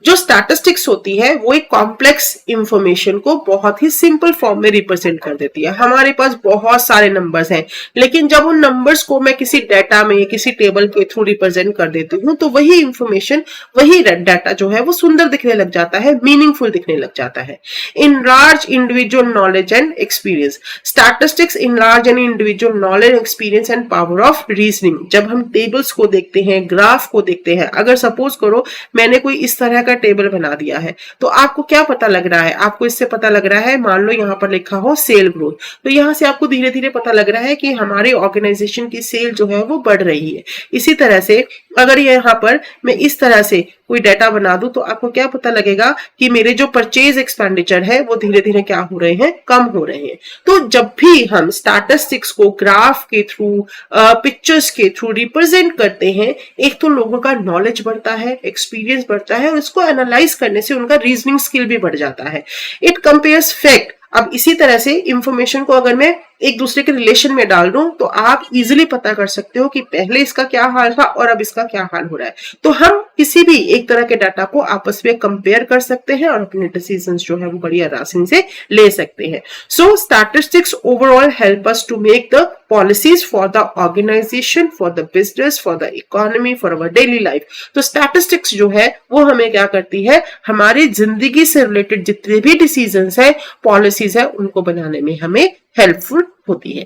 जो स्टैटिस्टिक्स होती है वो एक कॉम्प्लेक्स इंफॉर्मेशन को बहुत ही सिंपल फॉर्म में रिप्रेजेंट कर देती है। हमारे पास बहुत सारे नंबर्स हैं, लेकिन जब उन नंबर्स को मैं किसी डाटा में, किसी टेबल के थ्रू रिप्रेजेंट कर देती हूँ, तो वही इंफॉर्मेशन, वही डाटा जो है वो सुंदर दिखने लग जाता है, मीनिंगफुल दिखने लग जाता है। Enlarge individual knowledge and experience. Statistics enlarge an individual knowledge, experience and power of reasoning. जब हम टेबल्स को देखते हैं, ग्राफ को देखते हैं, अगर सपोज करो मैंने कोई इस तरह का टेबल बना दिया है, तो आपको क्या पता लग रहा है? आपको इससे पता लग रहा है, मान लो यहां पर लिखा हो सेल ग्रोथ, तो यहां से आपको धीरे धीरे पता लग रहा है कि हमारे ऑर्गेनाइजेशन की सेल जो है वो बढ़ रही है। इसी तरह से अगर यहां पर मैं इस तरह से कोई डाटा बना दूं, तो आपको क्या पता लगेगा कि मेरे जो परचेज एक्सपेंडिचर है वो धीरे धीरे क्या हो रहे हैं? कम हो रहे हैं। तो जब भी हम स्टैटिस्टिक्स को ग्राफ के थ्रू, पिक्चर्स के थ्रू रिप्रेजेंट करते हैं, एक तो लोगों का नॉलेज बढ़ता है, एक्सपीरियंस बढ़ता है, और इसको एनालाइज करने से उनका रीजनिंग स्किल भी बढ़ जाता है। It compares fact. अब इसी तरह से इंफॉर्मेशन को अगर मैं एक दूसरे के रिलेशन में डाल दूं, तो आप इजीली पता कर सकते हो कि पहले इसका क्या हाल था और अब इसका क्या हाल हो रहा है। तो हम किसी भी एक तरह के डाटा को आपस में कंपेयर कर सकते हैं और अपने डिसीजंस जो है वो बड़ी आसानी से ले सकते हैं। So statistics overall help us to make the policies for the organisation, for the business, for the economy, for our daily life. तो स्टैटिस्टिक्स जो है वो हमें क्या करती है? हमारी जिंदगी से रिलेटेड जितने भी डिसीजंस है, पॉलिसीज है, उनको बनाने में हमें हेल्पफुल होती है।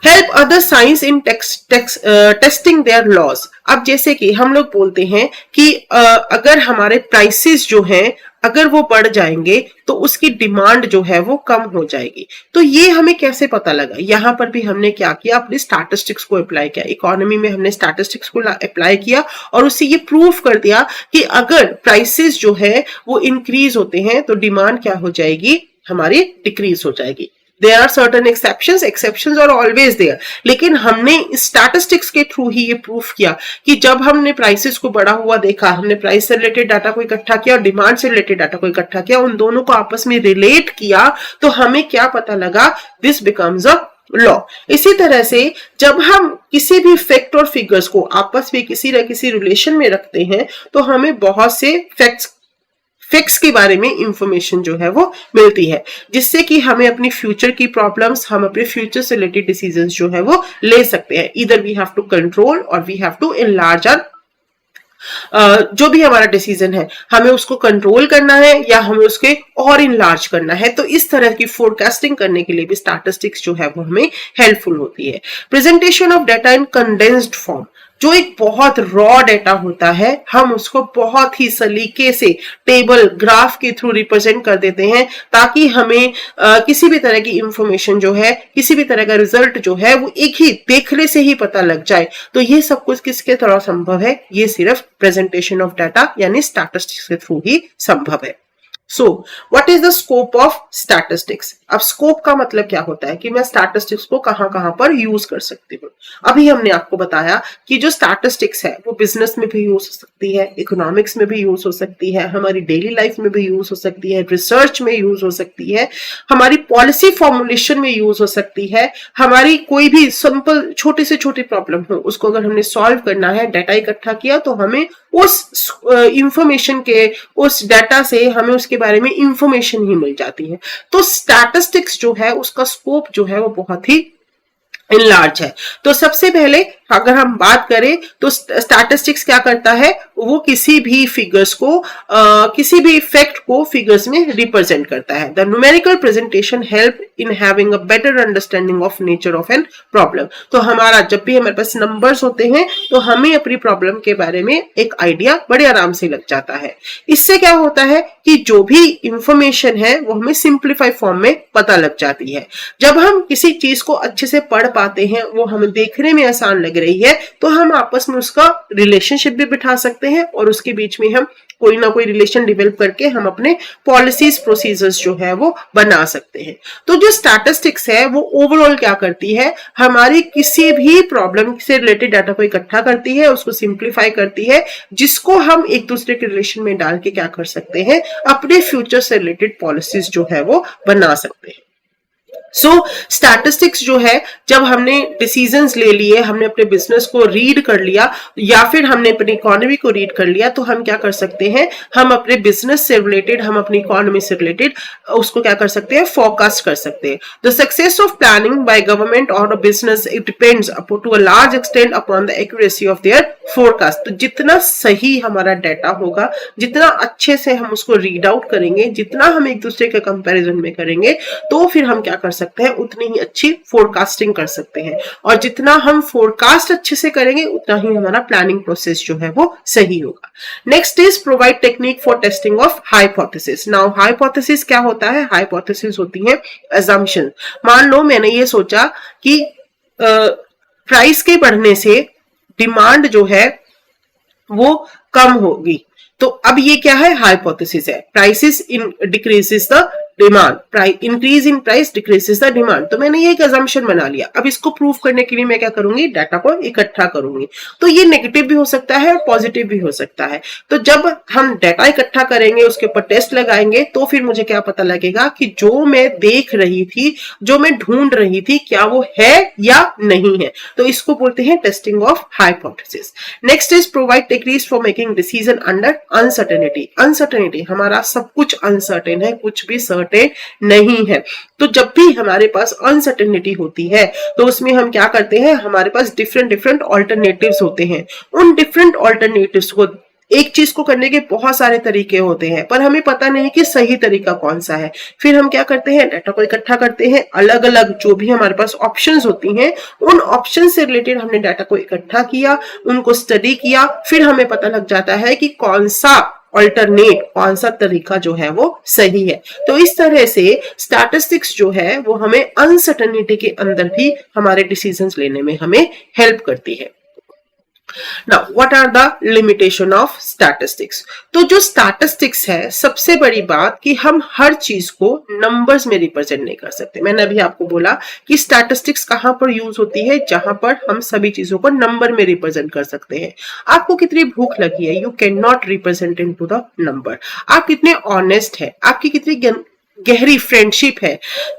Help other science in testing their laws. अब जैसे कि हम लोग बोलते हैं कि अगर हमारे प्राइसेस जो हैं अगर वो बढ़ जाएंगे तो उसकी डिमांड जो है वो कम हो जाएगी। तो ये हमें कैसे पता लगा? यहां पर भी हमने क्या किया? अपने स्टैटिस्टिक्स को अप्लाई किया। इकोनॉमी में हमने स्टैटिस्टिक्स को अप्लाई किया और उससे ये प्रूव कर दिया कि अगर प्राइसेस जो है वो इंक्रीज होते हैं तो डिमांड क्या हो जाएगी? हमारी डिक्रीज हो जाएगी। There are certain exceptions are always there, लेकिन हमने स्टैटिस्टिक्स के थ्रू ही ये प्रूफ किया कि जब हमने प्राइसेस को बढ़ा हुआ देखा, हमने प्राइस से रिलेटेड डाटा को इकट्ठा किया और डिमांड से रिलेटेड डाटा को इकट्ठा किया, उन दोनों को आपस में रिलेट किया, तो हमें क्या पता लगा? This becomes a law. इसी तरह से जब हम किसी भी फैक्ट और फिगर्स को आपस में किसी न किसी रिलेशन में रखते हैं, तो हमें बहुत से फैक्ट्स के बारे में इंफॉर्मेशन जो है वो मिलती है, जिससे कि हमें अपनी फ्यूचर की प्रॉब्लम्स, हम अपने फ्यूचर से रिलेटेड डिसीजंस जो है वो ले सकते हैं। इधर वी हैव टू कंट्रोल और we have to enlarge our जो भी हमारा डिसीजन है, हमें उसको कंट्रोल करना है या हमें उसके और इनलार्ज करना है। तो इस तरह की फोरकास्टिंग करने के लिए भी स्टैटिस्टिक्स जो है वो हमें हेल्पफुल होती है। Presentation of data in condensed form. जो एक बहुत रॉ डाटा होता है, हम उसको बहुत ही सलीके से टेबल, ग्राफ के थ्रू रिप्रेजेंट कर देते हैं, ताकि हमें किसी भी तरह की इंफॉर्मेशन जो है, किसी भी तरह का रिजल्ट जो है वो एक ही देखने से ही पता लग जाए। तो ये सब कुछ किसके द्वारा संभव है? ये सिर्फ प्रेजेंटेशन ऑफ डाटा यानी स्टैटिस्टिक्स के थ्रू ही संभव है। So what is the scope of statistics? अब स्कोप का मतलब क्या होता है कि मैं स्टैटिस्टिक्स को कहां कहां पर यूज कर सकती हूँ। अभी हमने आपको बताया कि जो स्टैटिस्टिक्स है वो बिजनेस में भी यूज हो सकती है, इकोनॉमिक्स में भी यूज हो सकती है, हमारी डेली लाइफ में भी यूज हो सकती है, रिसर्च में यूज हो सकती है, हमारी पॉलिसी फॉर्मुलेशन में यूज हो सकती है, हमारी कोई भी सिंपल छोटी से छोटी प्रॉब्लम हो उसको अगर हमने सॉल्व करना है, डाटा इकट्ठा किया तो हमें उस इंफॉर्मेशन के, उस डाटा से हमें उसके बारे में इंफॉर्मेशन ही मिल जाती है। तो स्टैटिस्टिक्स जो है उसका स्कोप जो है वो बहुत ही इनलार्ज है। तो सबसे पहले अगर हम बात करें तो स्टैटिस्टिक्स क्या करता है, वो किसी भी फिगर्स को किसी भी फैक्ट को फिगर्स में रिप्रेजेंट करता है। The numerical presentation help in having a better understanding of nature of an problem. तो हमारा जब भी हमारे पास नंबर्स होते हैं तो हमें अपनी प्रॉब्लम के बारे में एक आइडिया बड़े आराम से लग जाता है। इससे क्या होता है कि जो भी इंफॉर्मेशन है वो हमें सिंप्लीफाइड फॉर्म में पता लग जाती है। जब हम किसी चीज को अच्छे से पढ़ पाते हैं, वो हमें देखने में आसान लग रही है, तो हम आपस में उसका रिलेशनशिप भी बिठा सकते हैं और उसके बीच में हम कोई ना कोई रिलेशन डेवलप करके हम अपने पॉलिसीज प्रोसीजर्स जो है वो बना सकते हैं। तो जो स्टैटिस्टिक्स है वो ओवरऑल क्या करती है, हमारी किसी भी प्रॉब्लम से रिलेटेड डाटा को इकट्ठा करती है, उसको सिंप्लीफाई करती है, जिसको हम एक दूसरे के रिलेशन में डाल के क्या कर सकते हैं, अपने फ्यूचर से रिलेटेड पॉलिसीज जो है वो बना सकते हैं। सो स्टैटिस्टिक्स जो है, जब हमने डिसीजंस ले लिए, हमने अपने बिजनेस को रीड कर लिया या फिर हमने अपनी इकोनॉमी को रीड कर लिया, तो हम क्या कर सकते हैं, हम अपने बिजनेस से रिलेटेड, हम अपनी इकोनॉमी से रिलेटेड उसको क्या कर सकते हैं, फोरकास्ट कर सकते हैं। The success of planning by government और business it depends to a large extent upon the accuracy of their forecast. तो जितना सही हमारा डाटा होगा, जितना अच्छे से हम उसको रीड आउट करेंगे, जितना हम एक दूसरे के कंपैरिजन में करेंगे, तो फिर हम क्या कर सकते हैं, उतनी ही अच्छी फोरकास्टिंग कर सकते हैं। और जितना हम फोरकास्ट अच्छे से करेंगे उतना ही हमारा प्लानिंग प्रोसेस जो है वो सही होगा। Next is provide technique for testing of hypothesis. Now hypothesis क्या होता है, हाइपोथेसिस होती है असम्पशन। मान लो मैंने ये सोचा कि प्राइस के बढ़ने से डिमांड जो है वो कम होगी, तो अब ये क्या है, हाइपोथेसिस है। Prices decreases the demand, increase in price decreases the demand. तो मैंने ये एक असम्पशन बना लिया। अब इसको प्रूव करने के लिए मैं क्या करूंगी, डाटा को इकट्ठा करूंगी। तो ये नेगेटिव भी हो सकता है और पॉजिटिव भी हो सकता है। तो जब हम डाटा इकट्ठा करेंगे, उसके ऊपर टेस्ट लगाएंगे, तो फिर मुझे क्या पता लगेगा कि जो मैं देख रही थी, जो मैं ढूंढ रही थी, क्या वो है या नहीं है। तो इसको बोलते हैं testing of hypothesis. Next is provide techniques for making decision under uncertainty. Uncertainty, हमारा सब कुछ अनसर्टेन है, कुछ भी सर्टेन नहीं है। तो जब भी हमारे पास अनसर्टेनिटी होती है तो उसमें हम क्या करते हैं, हमारे पास डिफरेंट ऑल्टरनेटिव्स होते हैं। उन डिफरेंट ऑल्टरनेटिव्स को, एक चीज को करने के बहुत सारे तरीके होते हैं, पर हमें पता नहीं कि सही तरीका कौन सा है। फिर हम क्या करते हैं, डाटा को इकट्ठा करते हैं, अलग अलग जो भी हमारे पास ऑप्शंस होती हैं, उन ऑप्शन से रिलेटेड हमने डाटा को इकट्ठा किया, उनको स्टडी किया, फिर हमें पता लग जाता है कि कौन सा अल्टरनेट, कौन सा तरीका जो है वो सही है। तो इस तरह से स्टैटिस्टिक्स जो है वो हमें अनसर्टेनिटी के अंदर भी हमारे डिसीजंस लेने में हमें हेल्प करती है। Now, what are the limitation of statistics? तो जो statistics है, सबसे बड़ी बात कि हम हर चीज को नंबर्स में रिप्रेजेंट नहीं कर सकते। मैंने अभी आपको बोला कि statistics कहां पर यूज होती है, जहां पर हम सभी चीजों को नंबर में रिप्रेजेंट कर सकते हैं। आपको कितनी भूख लगी है, you can not represent in to the number. आप कितने ऑनेस्ट है, आपकी कितनी गहरी फ्रेंडशिप है,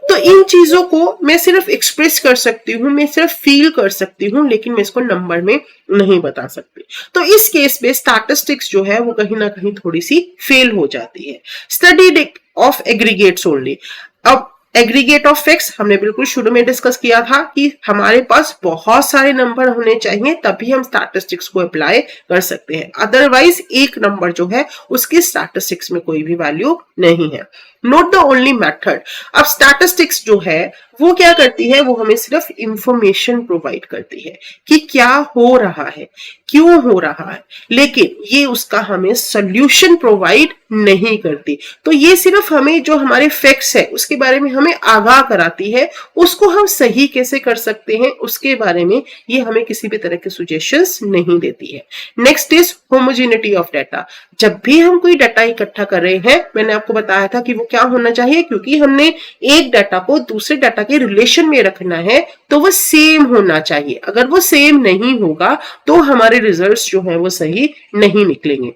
तो इन चीजों को मैं सिर्फ एक्सप्रेस कर सकती हूँ, मैं सिर्फ फील कर सकती हूँ, लेकिन मैं इसको नंबर में नहीं बता सकती। तो इस केस में स्टैटिस्टिक्स जो है वो कहीं ना कहीं थोड़ी सी फेल हो जाती है। Study of aggregates only. अब एग्रीगेट ऑफ फैक्ट्स हमने बिल्कुल शुरू में डिस्कस किया था कि हमारे पास बहुत सारे नंबर होने चाहिए, तभी हम स्टैटिस्टिक्स को अप्लाई कर सकते हैं। अदरवाइज एक नंबर जो है उसकी स्टैटिस्टिक्स में कोई भी वैल्यू नहीं है। Note the only method. अब स्टैटिस्टिक्स जो है वो क्या करती है, वो हमें सिर्फ इंफॉर्मेशन प्रोवाइड करती है कि क्या हो रहा है, क्यों हो रहा है, लेकिन ये उसका हमें सॉल्यूशन प्रोवाइड नहीं करती। तो ये सिर्फ हमें जो हमारे फैक्ट्स है उसके बारे में हमें हमें आगाह कराती है उसको हम सही कैसे कर सकते हैं उसके बारे में ये हमें किसी भी तरह के सजेशंस नहीं देती है। Next is homogeneity of data. जब भी हम कोई डाटा इकट्ठा कर रहे हैं, मैंने आपको बताया था कि वो क्या होना चाहिए, क्योंकि हमने एक डाटा को दूसरे डाटा के रिलेशन में रखना है तो वो सेम होना चाहिए। अगर वो सेम नहीं होगा तो हमारे रिजल्ट्स जो है वो सही नहीं निकलेंगे।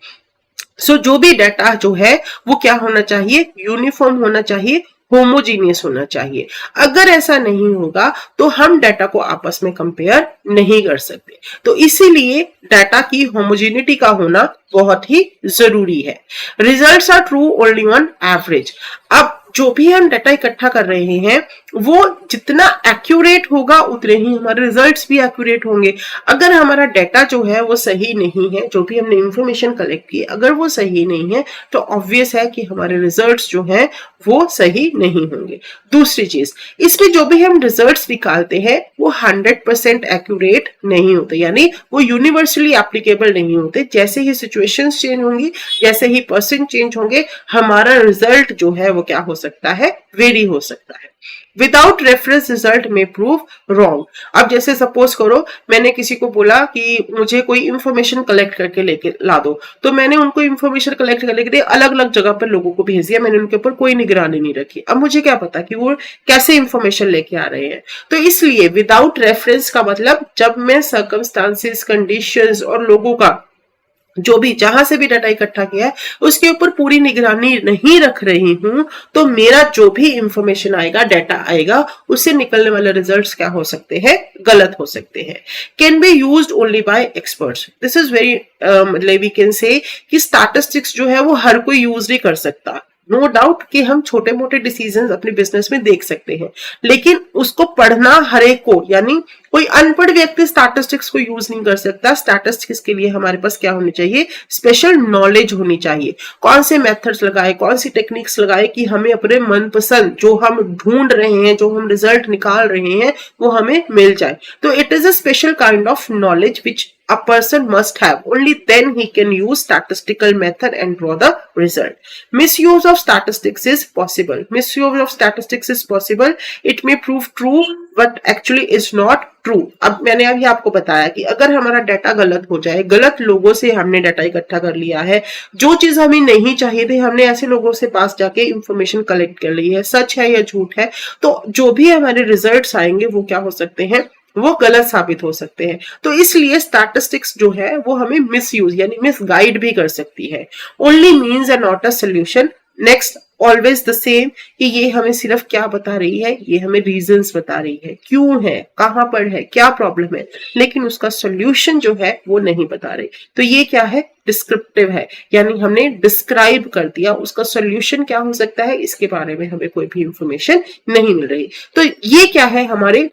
जो भी डाटा जो है वो क्या होना चाहिए, यूनिफॉर्म होना चाहिए, होमोजीनियस होना चाहिए। अगर ऐसा नहीं होगा तो हम डाटा को आपस में कंपेयर नहीं कर सकते। तो इसीलिए डाटा की होमोजेनिटी का होना बहुत ही जरूरी है। Results are true only on average. अब जो भी हम डाटा इकट्ठा कर रहे हैं वो जितना एक्यूरेट होगा उतने ही हमारे रिजल्ट्स भी एक्यूरेट होंगे। अगर हमारा डाटा जो है वो सही नहीं है, जो भी हमने इंफॉर्मेशन कलेक्ट की अगर वो सही नहीं है तो ऑब्वियस है कि हमारे रिजल्ट्स जो हैं वो सही नहीं होंगे। दूसरी चीज, इसमें जो भी हम रिजल्ट्स निकालते हैं वो 100% एक्यूरेट नहीं होते, यानी वो यूनिवर्सली एप्लीकेबल नहीं होते। जैसे ही सिचुएशंस चेंज होंगी, जैसे ही पर्सन चेंज होंगे, हमारा रिजल्ट जो है वो क्या हो सकता है, वेरी हो सकता है। विदाउट रेफरेंस रिजल्ट में प्रूव रॉन्ग। अब जैसे सपोज करो मैंने किसी को बोला कि मुझे कोई इंफॉर्मेशन कलेक्ट करके लेके ला दो, तो मैंने उनको इंफॉर्मेशन कलेक्ट करके लेके अलग अलग जगह पर लोगों को भेज दिया, मैंने उनके ऊपर कोई निगरानी नहीं रखी। अब मुझे क्या पता कि वो कैसे इंफॉर्मेशन लेके आ रहे हैं। तो इसलिए विदाउट रेफरेंस का मतलब जब मैं सर्कमस्टांसेस, कंडीशंस और लोगों का जो भी जहां से भी डाटा इकट्ठा किया है उसके ऊपर पूरी निगरानी नहीं रख रही हूं, तो मेरा जो भी इंफॉर्मेशन आएगा, डाटा आएगा, उससे निकलने वाले रिजल्ट्स क्या हो सकते हैं, गलत हो सकते हैं। Can be used only by experts. This is very मतलब वी कैन से कि स्टैटिस्टिक्स जो है वो हर कोई यूज नहीं कर सकता। नो डाउट कि हम छोटे मोटे डिसीजंस अपने बिजनेस में देख सकते हैं, लेकिन उसको पढ़ना हर एक को, यानी कोई अनपढ़ व्यक्ति स्टैटिस्टिक्स को यूज नहीं कर सकता। स्टैटिस्टिक्स के लिए हमारे पास क्या होनी चाहिए, स्पेशल नॉलेज होनी चाहिए। कौन से मेथड्स लगाए, कौन सी टेक्निक्स लगाए कि हमें अपने मनपसंद जो हम ढूंढ रहे हैं, जो हम रिजल्ट निकाल रहे हैं, वो हमें मिल जाए। तो it is a special kind of knowledge which a person must have. Only then he can use statistical method and draw the result. Misuse of statistics is possible. Misuse of statistics is possible. It may prove true but actually is not true. अब मैंने अभी आपको बताया कि अगर हमारा data गलत हो जाए, गलत लोगों से हमने डाटा इकट्ठा कर लिया है, जो चीज हमें नहीं चाहिए थी हमने ऐसे लोगों से पास जाके इंफॉर्मेशन कलेक्ट कर ली है, सच है या झूठ है, तो जो भी हमारे रिजल्ट्स आएंगे वो क्या हो सकते हैं, वो गलत साबित हो सकते हैं। तो इसलिए स्टैटिस्टिक्स जो है वो हमें मिसयूज यानी मिसगाइड भी कर सकती है। Only means and not a solution. Next, always the same, कि ये हमें सिर्फ क्या बता रही है, ये हमें रीजंस बता रही है, क्यों है, कहां पर है, क्या प्रॉब्लम है, लेकिन उसका सोल्यूशन जो है वो नहीं बता रही। तो ये क्या है, डिस्क्रिप्टिव है, यानी हमने डिस्क्राइब कर दिया, उसका सोल्यूशन क्या हो सकता है इसके बारे में हमें कोई भी इंफॉर्मेशन नहीं मिल रही। तो ये क्या है, हमारे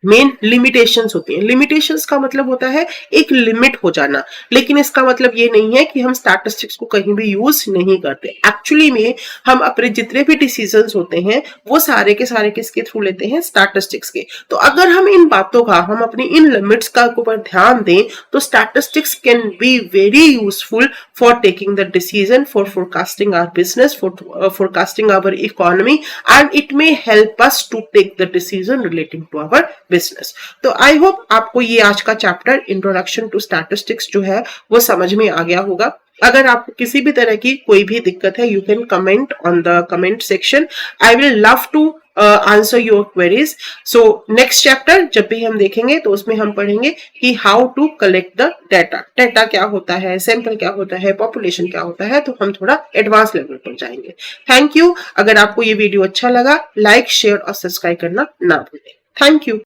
मेन लिमिटेशंस होती हैं। लिमिटेशंस का मतलब होता है एक लिमिट हो जाना, लेकिन इसका मतलब ये नहीं है कि हम स्टैटिस्टिक्स को कहीं भी यूज नहीं करते। एक्चुअली में हम अपने जितने भी डिसीजंस होते हैं वो सारे के सारे किसके थ्रू लेते हैं, स्टैटिस्टिक्स के। तो अगर हम इन बातों का, हम अपनी इन लिमिट्स का ऊपर ध्यान दें तो statistics can be very useful for taking the decision, for forecasting our business, for forecasting our economy, and it may help us to take the decision relating to our business. तो I hope आपको ये आज का chapter introduction to statistics जो है वो समझ में आ गया होगा। अगर आपको किसी भी तरह की कोई भी दिक्कत है, you can comment on the comment section. I will love to answer your queries. So next chapter जब भी हम देखेंगे तो उसमें हम पढ़ेंगे कि how to collect the data, data क्या होता है, सैंपल क्या होता है, पॉपुलेशन क्या होता है, तो हम थोड़ा एडवांस लेवल पर जाएंगे। Thank you. अगर आपको ये वीडियो अच्छा लगा, लाइक, शेयर और सब्सक्राइब करना ना भूलें। Thank you.